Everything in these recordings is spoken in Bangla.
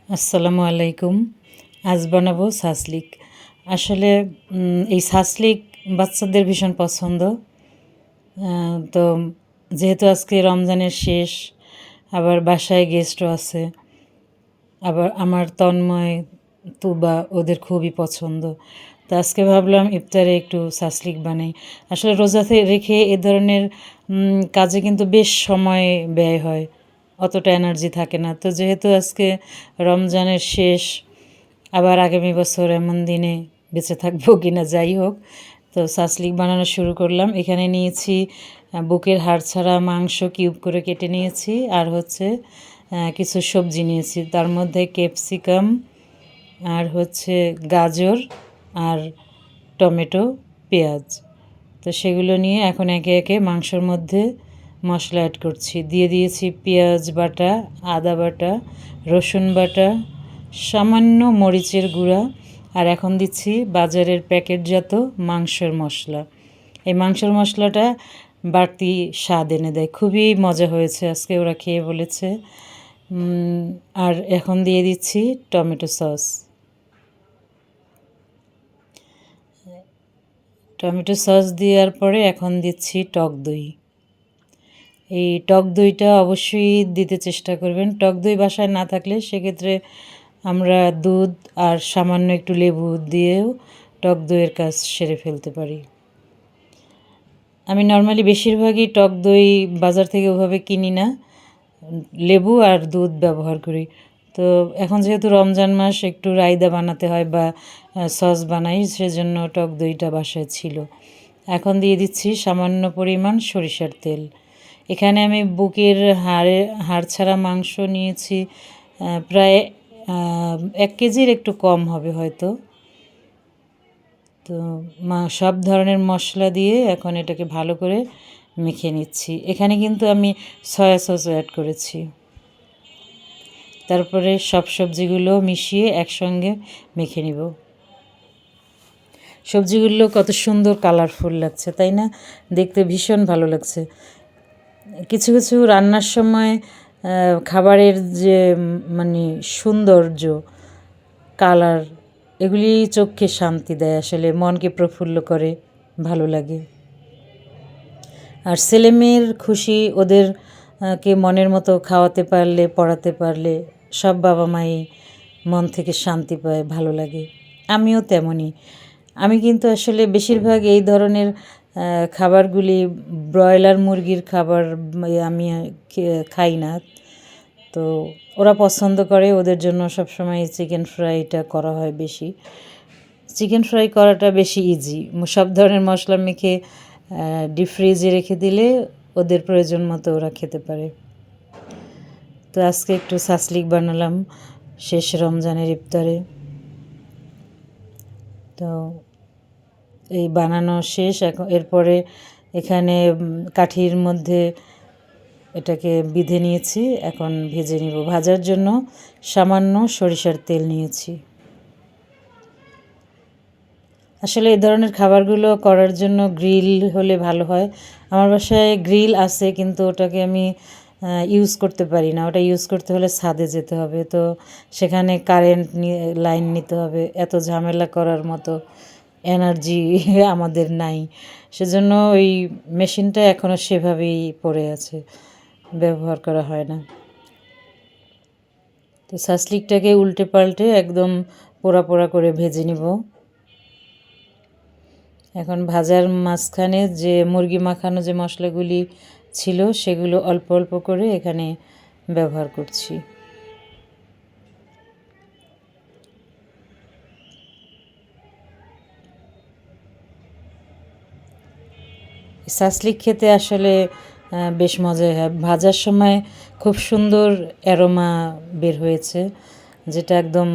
আসসালামু আলাইকুম। আজ বানাবো ছাঁচলিক। আসলে এই ছাঁচলিক বাচ্চাদের ভীষণ পছন্দ। তো যেহেতু আজকে রমজানের শেষ, আবার বাসায় গেস্টও আছে, আবার আমার তন্ময়, তুবা ওদের খুবই পছন্দ। তো আজকে ভাবলাম ইফতারে একটু ছাঁচলিক বানাই। আসলে রোজাতে রেখে এ ধরনের কাজে কিন্তু বেশ সময় ব্যয় হয়, অতটা এনার্জি থাকে না। তো যেহেতু আজকে রমজানের শেষ, আবার আগামী বছর এমন দিনে বেঁচে থাকবো কিনা যাই হোক, তো ছাঁচলিক বানানো শুরু করলাম। এখানে নিয়েছি বুকের হাড় ছাড়া মাংস কিউব করে কেটে নিয়েছি, আর হচ্ছে কিছু সবজি নিয়েছি, তার মধ্যে ক্যাপসিকাম আর হচ্ছে গাজর আর টমেটো, পেঁয়াজ। তো সেগুলো নিয়ে এখন একে একে মাংসর মধ্যে মশলা অ্যাড করছি। দিয়ে দিয়েছি পেঁয়াজ বাটা, আদা বাটা, রসুন বাটা, সামান্য মরিচের গুঁড়া, আর এখন দিচ্ছি বাজারের প্যাকেটজাত মাংসের মশলা। এই মাংসের মশলাটা বাড়তি স্বাদ এনে দেয়, খুবই মজা হয়েছে আজকে, ওরা খেয়ে বলেছে। আর এখন দিয়ে দিচ্ছি টমেটো সস। টমেটো সস দেওয়ার পরে এখন দিচ্ছি টক দই। এই টক দইটা অবশ্যই দিতে চেষ্টা করবেন। টক দই বাসায় না থাকলে সেক্ষেত্রে আমরা দুধ আর সামান্য একটু লেবু দিয়েও টক দইয়ের কাজ সেরে ফেলতে পারি। আমি নর্মালি বেশিরভাগই টক দই বাজার থেকে ওভাবে কিনি না, লেবু আর দুধ ব্যবহার করি। তো এখন যেহেতু রমজান মাস, একটু রায়তা বানাতে হয় বা সস বানাই, সেজন্য টক দইটা বাসায় ছিল। এখন দিয়ে দিচ্ছি সামান্য পরিমাণ সরিষার তেল। এখানে আমি বুকের হাড় ছাড়া মাংস নিয়েছি, প্রায় 1 কেজির একটু কম হবে হয়তো। তো সব ধরনের মশলা দিয়ে এখন এটাকে ভালো করে মেখে নিচ্ছি। এখানে কিন্তু আমি সয়া সসও অ্যাড করেছি। তারপরে সব সবজিগুলো মিশিয়ে একসঙ্গে মেখে নিব। সবজিগুলো কত সুন্দর কালারফুল লাগছে, তাই না? দেখতে ভীষণ ভালো লাগছে। কিছু কিছু রান্নার সময় খাবারের যে মানে সৌন্দর্য, কালার, এগুলি চোখকে শান্তি দেয়, আসলে মনকে প্রফুল্ল করে, ভালো লাগে। আর ছেলেমেয়ের খুশি, ওদের কে মনের মতো খাওয়াতে পারলে, পড়াতে পারলে সব বাবা মাই মন থেকে শান্তি পায়, ভালো লাগে। আমিও তেমনই। আমি কিন্তু আসলে বেশিরভাগ এই ধরনের খাবারগুলি, ব্রয়লার মুরগির খাবার আমি খাই না। তো ওরা পছন্দ করে, ওদের জন্য সবসময় চিকেন ফ্রাইটা করা হয় বেশি। চিকেন ফ্রাই করাটা বেশি ইজি। সব ধরনের মশলা মেখে ডিপ ফ্রিজে রেখে দিলে ওদের প্রয়োজন মতো ওরা খেতে পারে। তো আজকে একটু ছাঁচলিক বানালাম শেষ রমজানের ইফতারে। তো এই বানানো শেষ। এখন এরপরে এখানে কাঠির মধ্যে এটাকে বিঁধে নিয়েছি, এখন ভেজে নিব। ভাজার জন্য সামান্য সরিষার তেল নিয়েছি। আসলে এই ধরনের খাবারগুলো করার জন্য গ্রিল হলে ভালো হয়। আমার বাসায় গ্রিল আছে, কিন্তু ওটাকে আমি ইউজ করতে পারি না। ওটা ইউজ করতে হলে ছাদে যেতে হবে, তো সেখানে কারেন্ট লাইন নিতে হবে, এত ঝামেলা করার মতো এনার্জি আমাদের নাই। সেজন্য ওই মেশিনটা এখনও সেভাবেই পড়ে আছে, ব্যবহার করা হয় না। তো ছাঁচলিকটাকে উল্টে পাল্টে একদম পোড়া পোড়া করে ভেজে নিব। এখন ভাজার মাঝখানে যে মুরগি মাখানো যে মশলাগুলি ছিল, সেগুলো অল্প অল্প করে এখানে ব্যবহার করছি। ছাঁচলিক খেতে আসলে বেশ মজাই হয়। ভাজার সময় খুব সুন্দর অ্যারোমা বের হয়েছে, যেটা একদম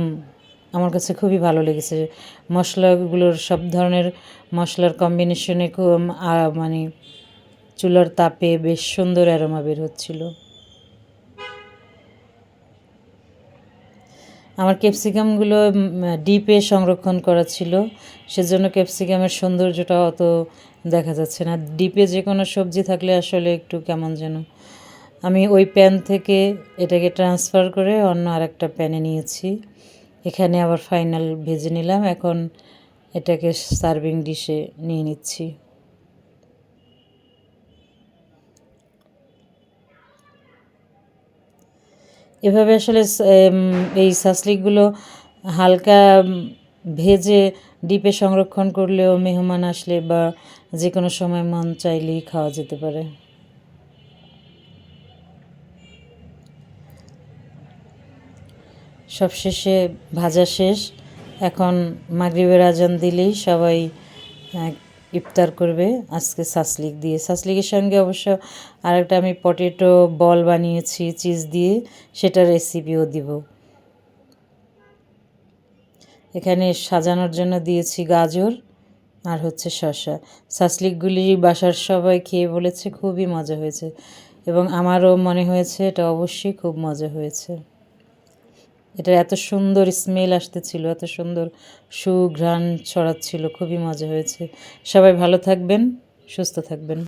আমার কাছে খুবই ভালো লেগেছে। মশলাগুলোর সব ধরনের মশলার কম্বিনেশনে খুব মানে চুলার তাপে বেশ সুন্দর অ্যারোমা বের হচ্ছিল। আমার ক্যাপসিকামগুলো ডিপে সংরক্ষণ করা ছিল, সেজন্য ক্যাপসিকামের সৌন্দর্যটা অত দেখা যাচ্ছে না। ডিপে যে কোনো সবজি থাকলে আসলে একটু কেমন যেন। আমি ওই প্যান থেকে এটাকে ট্রান্সফার করে অন্য আরেকটা প্যানে নিয়েছি। এখানে আবার ফাইনাল ভেজে নিলাম। এখন এটাকে সার্ভিং ডিশে নিয়ে নিচ্ছি। এভাবে আসলে এই সাসলিকগুলো হালকা ভেজে ডিপে সংরক্ষণ করলেও মেহমান আসলে বা যে কোনো সময় মন চাইলেই খাওয়া যেতে পারে। সবশেষে ভাজা শেষ। এখন মাগরিবের আজান দিলেই সবাই ইফতার করবে আজকে সাসলিক দিয়ে। সাসলিকের সঙ্গে অবশ্য আরেকটা আমি পটেটো বল বানিয়েছি চিজ দিয়ে, সেটার রেসিপিও দিব। এখানে সাজানোর জন্য দিয়েছি গাজর আর হচ্ছে শসা। সাসলিকগুলি বাসার সবাই খেয়ে বলেছে খুবই মজা হয়েছে, এবং আমারও মনে হয়েছে এটা অবশ্যই খুব মজা হয়েছে। এটা এত সুন্দর স্মেল আসতেছিল, এত সুন্দর সুঘ্রাণ ছড়াচ্ছিল, খুবই মজা হয়েছে। সবাই ভালো থাকবেন, সুস্থ থাকবেন।